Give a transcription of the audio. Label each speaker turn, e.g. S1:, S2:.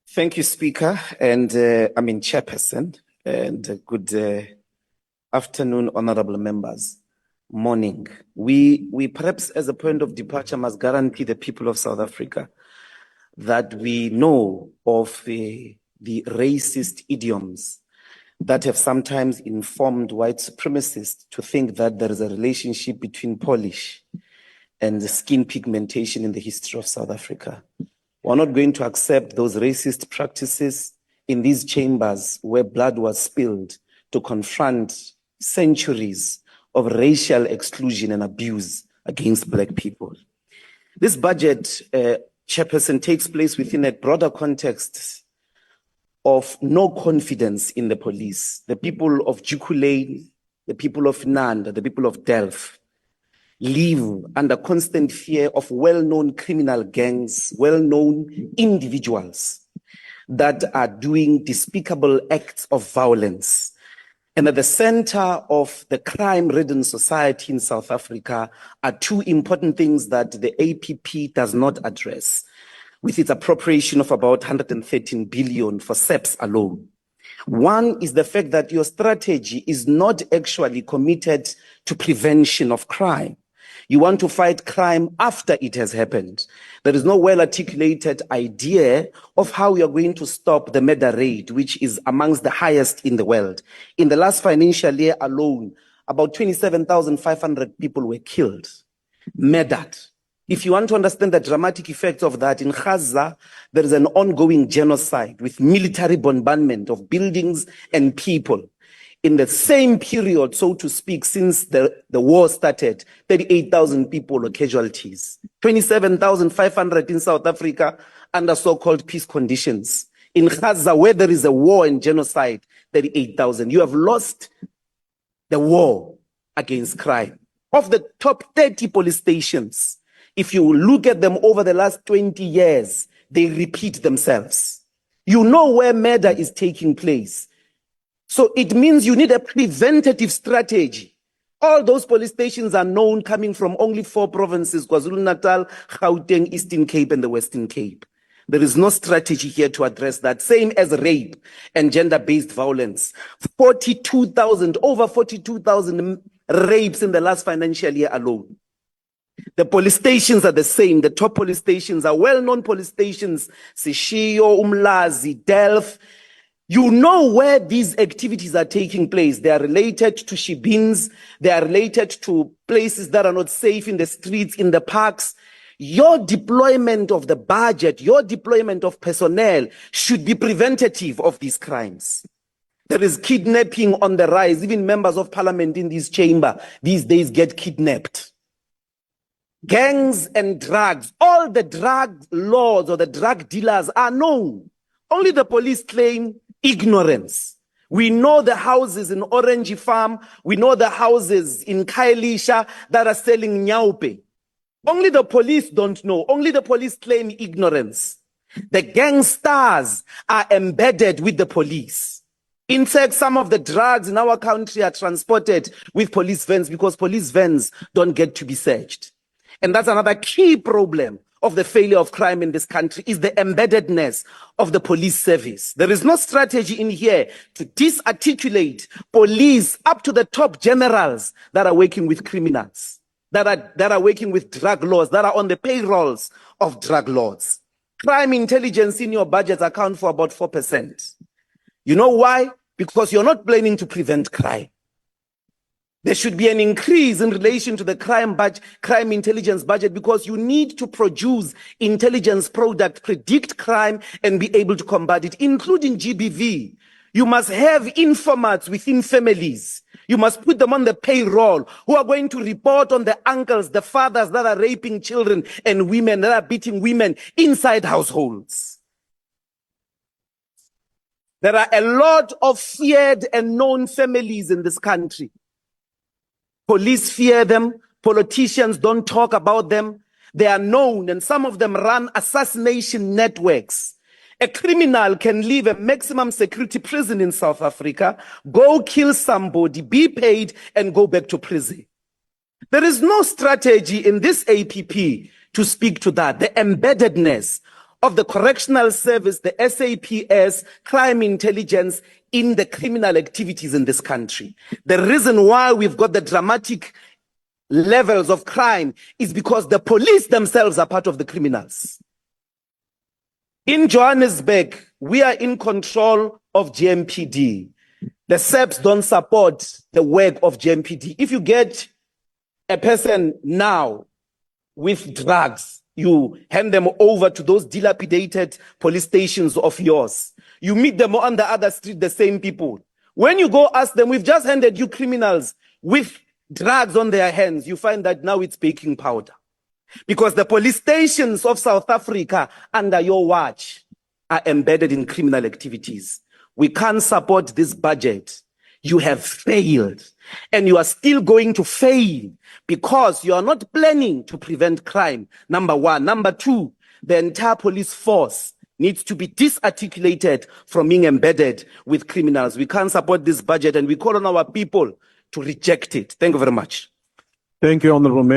S1: Thank you, Speaker, and Chairperson, and good afternoon, honorable members. Morning. We perhaps, as a point of departure, must guarantee the people of South Africa that we know of the racist idioms that have sometimes informed white supremacists to think that there is a relationship between polish and skin pigmentation in the history of South Africa. We're not going to accept those racist practices in these chambers where blood was spilled to confront centuries of racial exclusion and abuse against Black people. This budget, Chairperson, takes place within a broader context of no confidence in the police. The people of Jukulane, the people of Nanda, the people of Delft live under constant fear of well-known criminal gangs, well-known individuals that are doing despicable acts of violence. And at the center of the crime-ridden society in South Africa are two important things that the APP does not address, with its appropriation of about 113 billion for SEPs alone. One is the fact that your strategy is not actually committed to prevention of crime. You want to fight crime after it has happened. There is no well-articulated idea of how we are going to stop the murder rate, which is amongst the highest in the world. In the last financial year alone, about 27,500 people were killed, murdered. If you want to understand the dramatic effects of that, in Gaza, there is an ongoing genocide with military bombardment of buildings and people. In the same period, so to speak, since the war started, 38,000 people were casualties, 27,500 in South Africa under so-called peace conditions. In Gaza, where there is a war and genocide, 38,000. You have lost the war against crime. Of the top 30 police stations, if you look at them over the last 20 years, they repeat themselves. You know where murder is taking place. So it means you need a preventative strategy. All those police stations are known coming from only 4 provinces, KwaZulu-Natal, Gauteng, Eastern Cape, and the Western Cape. There is no strategy here to address that. Same as rape and gender-based violence. Over 42,000 rapes in the last financial year alone. The police stations are the same. The top police stations are well-known police stations, Sishiyo, Ndlozi, Delft. You know where these activities are taking place. They are related to shebins. They are related to places that are not safe in the streets, in the parks. Your deployment of the budget, your deployment of personnel should be preventative of these crimes. There is kidnapping on the rise. Even members of parliament in this chamber these days get kidnapped. Gangs and drugs, all the drug lords or the drug dealers are known. Only the police claim ignorance. We know the houses in Orange Farm. We know the houses in Khayelitsha that are selling nyaupe. Only the police don't know. Only the police claim ignorance. The gangsters are embedded with the police. In fact, some of the drugs in our country are transported with police vans because police vans don't get to be searched. And that's another key problem of the failure of crime in this country, is the embeddedness of the police service. There is no strategy in here to disarticulate police up to the top generals that are working with criminals, that are working with drug laws, that are on the payrolls of drug lords. Crime intelligence in your budgets account for about 4%. You know why? Because you're not planning to prevent crime. There should be an increase in relation to the crime intelligence budget, because you need to produce intelligence products, predict crime, and be able to combat it, including GBV. You must have informants within families. You must put them on the payroll who are going to report on the uncles, the fathers that are raping children and women, that are beating women inside households. There are a lot of feared and known families in this country. Police fear them. Politicians don't talk about them. They are known, and some of them run assassination networks. A criminal can leave a maximum security prison in South Africa, go kill somebody, be paid, and go back to prison. There is no strategy in this APP to speak to that. The embeddedness of the correctional service, the SAPS, crime intelligence in the criminal activities in this country. The reason why we've got the dramatic levels of crime is because the police themselves are part of the criminals. In Johannesburg, we are in control of GMPD. The SEPs don't support the work of GMPD. If you get a person now with drugs, you hand them over to those dilapidated police stations of yours. You meet them on the other street, the same people. When you go ask them, we've just handed you criminals with drugs on their hands, you find that now it's baking powder. Because the police stations of South Africa under your watch are embedded in criminal activities. We can't support this budget. You have failed, and you are still going to fail because you are not planning to prevent crime, number one. Number two, the entire police force needs to be disarticulated from being embedded with criminals. We can't support this budget, and we call on our people to reject it. Thank you very much.
S2: Thank you, Honorable Member.